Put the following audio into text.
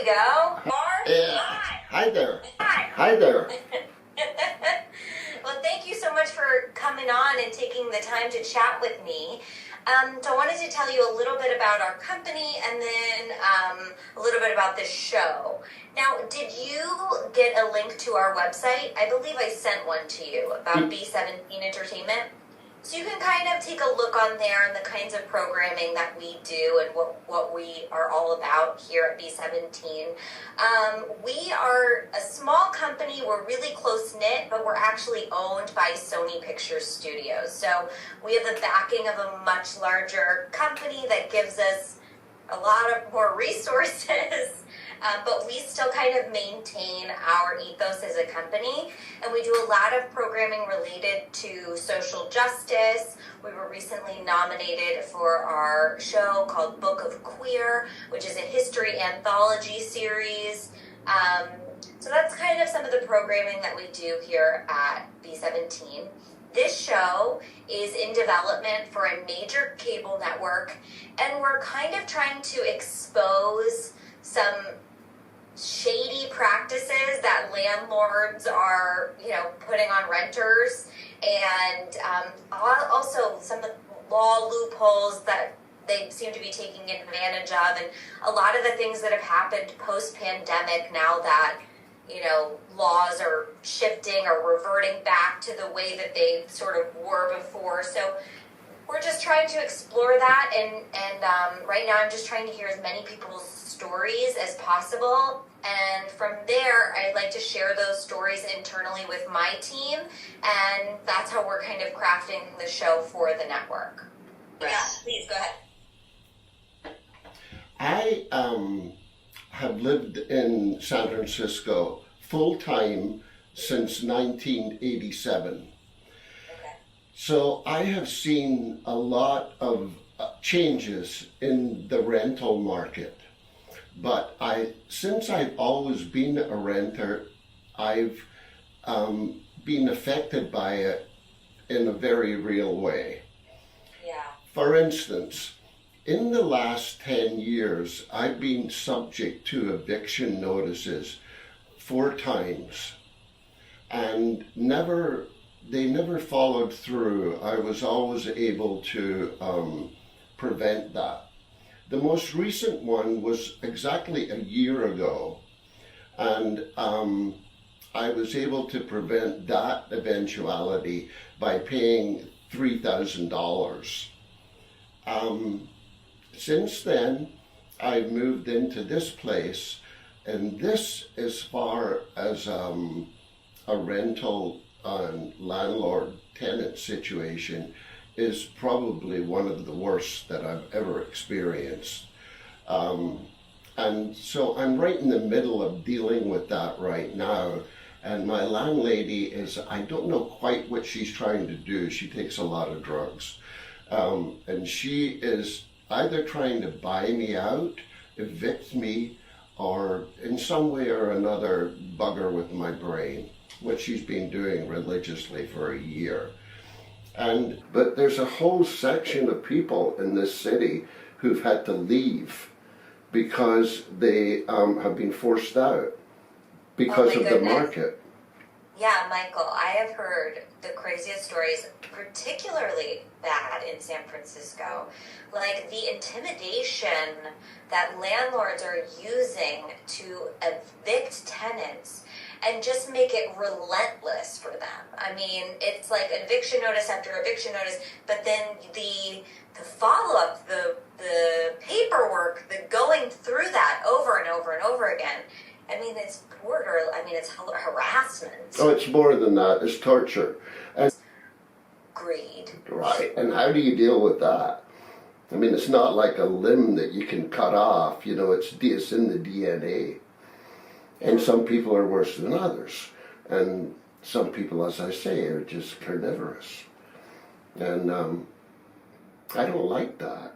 we go. Yeah. Hi there. Hi. Hi there. Well, thank you so much for coming on and taking the time to chat with me. So I wanted to tell you a little bit about our company and then a little bit about this show. Now, did you get a link to our website? I believe I sent one to you about B17 Entertainment. So you can kind of take a look on there and the kinds of programming that we do and what we are all about here at B17. We are a small company. We're really close-knit, but we're actually owned by Sony Pictures Studios. So we have the backing of a much larger company that gives us a lot of more resources. But we still kind of maintain our ethos as a company, and we do a lot of programming related to social justice. We were recently nominated for our show called Book of Queer, which is a history anthology series. So that's kind of some of the programming that we do here at B17. This show is in development for a major cable network, and we're kind of trying to expose some shady practices that landlords are, putting on renters, and also some of the law loopholes that they seem to be taking advantage of, and a lot of the things that have happened post-pandemic now that, laws are shifting or reverting back to the way that they sort of were before. So we're just trying to explore that, and right now I'm just trying to hear as many people's stories as possible, and from there I'd like to share those stories internally with my team, and that's how we're kind of crafting the show for the network. Yeah, please go ahead. I have lived in San Francisco full-time since 1987. So I have seen a lot of changes in the rental market, but since I've always been a renter, I've been affected by it in a very real way. Yeah. For instance, in the last 10 years, I've been subject to eviction notices 4 times, and they never followed through. I was always able to prevent that. The most recent one was exactly a year ago, and I was able to prevent that eventuality by paying $3,000. Since then, I've moved into this place, and this, as far as a rental landlord-tenant situation, is probably one of the worst that I've ever experienced. And so I'm right in the middle of dealing with that right now. And my landlady I don't know quite what she's trying to do. She takes a lot of drugs. And she is either trying to buy me out, evict me, or in some way or another bugger with my brain, what she's been doing religiously for a year. But there's a whole section of people in this city who've had to leave because they have been forced out because of the market. Yeah, Michael, I have heard the craziest stories, particularly bad in San Francisco. Like the intimidation that landlords are using to evict tenants and just make it relentless for them. I mean, it's like eviction notice after eviction notice, but then the follow-up, the paperwork, the going through that over and over and over again. I mean, it's it's harassment. Oh, it's more than that. It's torture. And greed. Right. And how do you deal with that? I mean, it's not like a limb that you can cut off. It's in the DNA. And some people are worse than others. And some people, as I say, are just carnivorous. And I don't like that,